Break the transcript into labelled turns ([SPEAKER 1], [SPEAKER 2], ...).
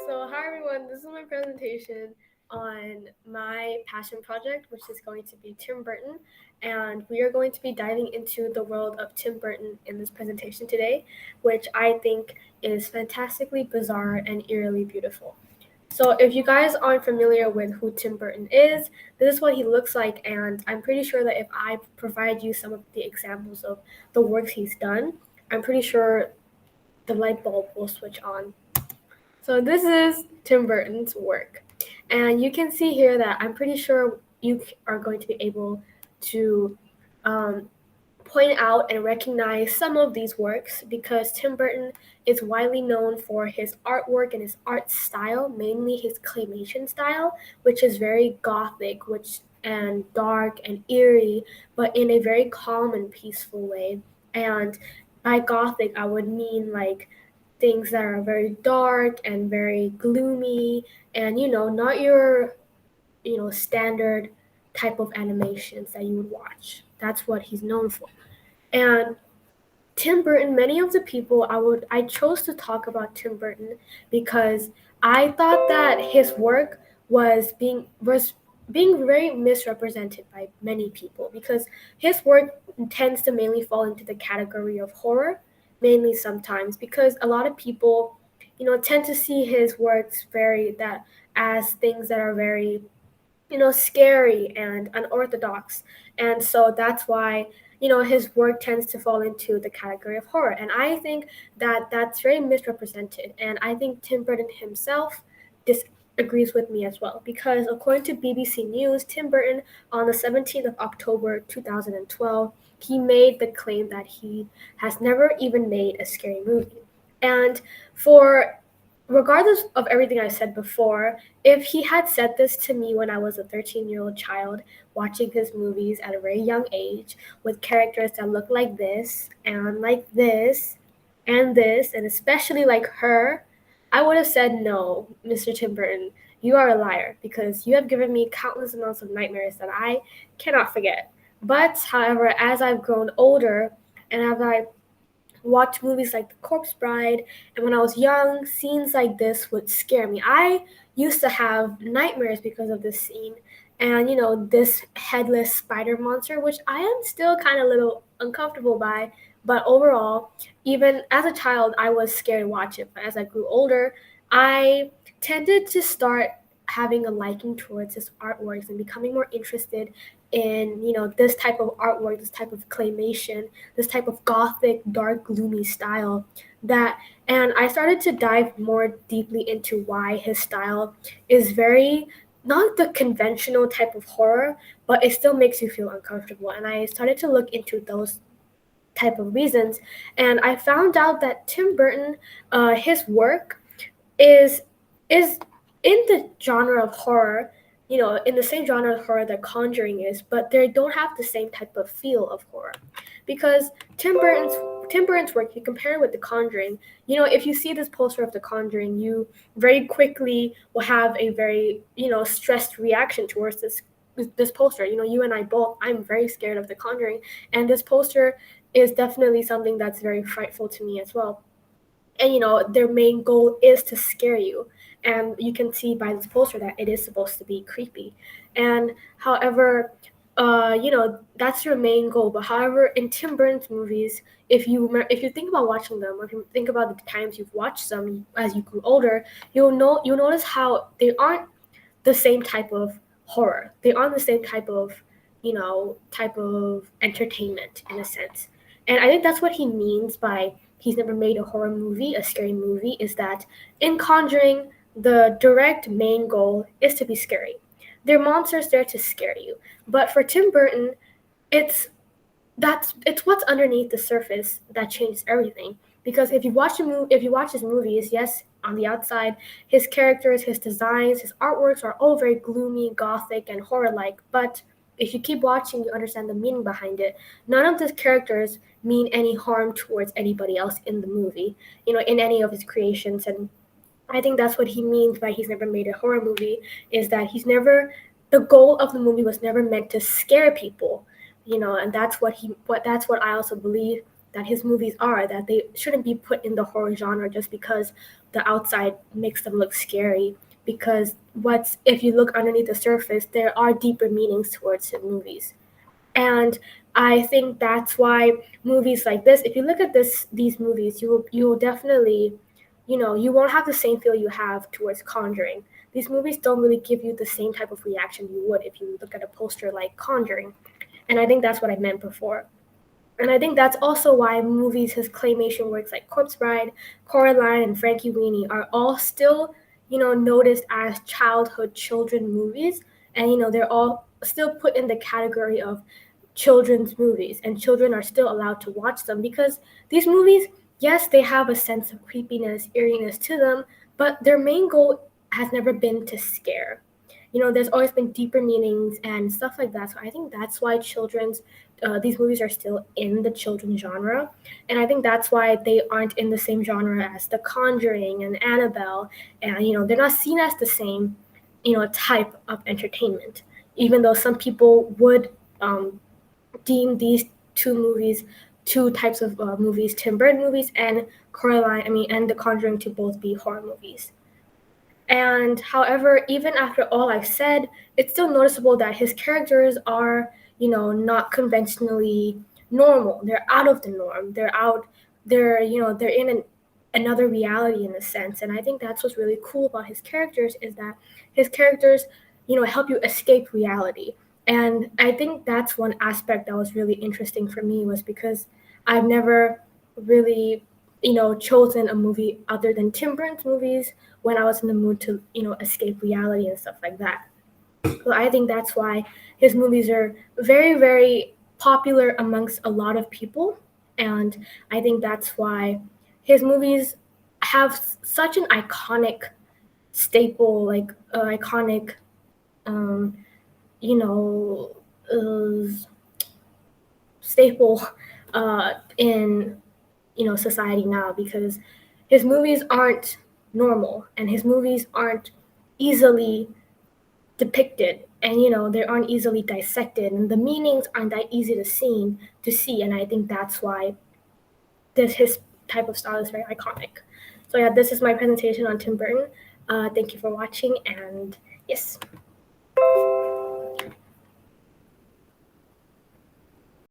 [SPEAKER 1] So, hi everyone, this is my presentation on my passion project, which is going to be Tim Burton. And we are going to be diving into the world of Tim Burton in this presentation today, which I think is fantastically bizarre and eerily beautiful. So, if you guys aren't familiar with who Tim Burton is, this is what he looks like. And I'm pretty sure that if I provide you some of the examples of the works he's done, I'm pretty sure the light bulb will switch on. So this is Tim Burton's work. And you can see here that I'm pretty sure you are going to be able to um, point out and recognize some of these works because Tim Burton is widely known for his artwork and his art style, mainly his claymation style, which is very gothic, which and dark and eerie, but in a very calm and peaceful way. And by gothic, I would mean like things that are very dark and very gloomy and not your standard type of animations that you would watch. That's what he's known for. And Tim Burton, many of the people I chose to talk about Tim Burton because I thought that his work was being very misrepresented by many people because his work tends to mainly fall into the category of horror, mainly sometimes because a lot of people, tend to see his works very that as things that are very scary and unorthodox. And so that's why, his work tends to fall into the category of horror. And I think that that's very misrepresented. And I think Tim Burton himself disagrees with me as well. Because according to BBC News, Tim Burton, on the 17th of October 2012, he made the claim that he has never even made a scary movie. And for regardless of everything I said before, if he had said this to me when I was a 13-year-old child watching his movies at a very young age with characters that look like this, and especially like her, I would have said, no, Mr. Tim Burton, you are a liar because you have given me countless amounts of nightmares that I cannot forget. But, however, as I've grown older and as I watch movies like The Corpse Bride, and when I was young, scenes like this would scare me. I used to have nightmares because of this scene, and this headless spider monster, which I am still kind of a little uncomfortable by. But overall, even as a child, I was scared to watch it. But as I grew older, I tended to start having a liking towards his artworks and becoming more interested in this type of artwork, this type of claymation, this type of gothic, dark, gloomy style that and I started to dive more deeply into why his style is very not the conventional type of horror, but it still makes you feel uncomfortable. And I started to look into those type of reasons, and I found out that Tim Burton, his work is is in the genre of horror, in the same genre of horror that Conjuring is, but they don't have the same type of feel of horror. Because Tim Burton's work, you compare it with The Conjuring, if you see this poster of The Conjuring, you very quickly will have a very, stressed reaction towards this poster. You and I both, I'm very scared of The Conjuring, and this poster is definitely something that's very frightful to me as well. And their main goal is to scare you, and you can see by this poster that it is supposed to be creepy. And however, that's your main goal. But however, in Tim Burton's movies, if you think about watching them, or if you think about the times you've watched them as you grew older, you'll notice how they aren't the same type of horror. They aren't the same type of entertainment in a sense. And I think that's what he means by he's never made a horror movie, a scary movie, is that in Conjuring, the direct main goal is to be scary. There are monsters there to scare you. But for Tim Burton, it's it's what's underneath the surface that changes everything. Because if you watch his movies, yes, on the outside, his characters, his designs, his artworks are all very gloomy, gothic, and horror-like. But if you keep watching, you understand the meaning behind it. None of the characters mean any harm towards anybody else in the movie, in any of his creations. And I think that's what he means by he's never made a horror movie, is that the goal of the movie was never meant to scare people, and that's what I also believe that his movies are, that they shouldn't be put in the horror genre just because the outside makes them look scary. Because what's if you look underneath the surface, there are deeper meanings towards his movies. And I think that's why movies like this, if you look at these movies, you will definitely, you won't have the same feel you have towards Conjuring. These movies don't really give you the same type of reaction you would if you look at a poster like Conjuring. And I think that's what I meant before. And I think that's also why movies, his claymation works like Corpse Bride, Coraline, and Frankie Weenie are all still, noticed as childhood children movies. And, they're all still put in the category of children's movies. And children are still allowed to watch them because these movies, yes, they have a sense of creepiness, eeriness to them, but their main goal has never been to scare. There's always been deeper meanings and stuff like that. So I think that's why these movies are still in the children's genre, and I think that's why they aren't in the same genre as The Conjuring and Annabelle, and they're not seen as the same, type of entertainment. Even though some people would deem these two types of movies, Tim Burton movies and and The Conjuring, to both be horror movies. And however, even after all I've said, it's still noticeable that his characters are, not conventionally normal. They're out of the norm. They're in another reality in a sense. And I think that's what's really cool about his characters is that his characters, help you escape reality. And I think that's one aspect that was really interesting for me was because I've never really, chosen a movie other than Tim Burton's movies when I was in the mood to, escape reality and stuff like that. So I think that's why his movies are very, very popular amongst a lot of people. And I think that's why his movies have such an iconic staple, like iconic, um, you know, uh, staple in society now because his movies aren't normal and his movies aren't easily depicted and they aren't easily dissected and the meanings aren't that easy to see, and I think that's why his type of style is very iconic. So yeah, this is my presentation on Tim Burton. Thank you for watching, and yes.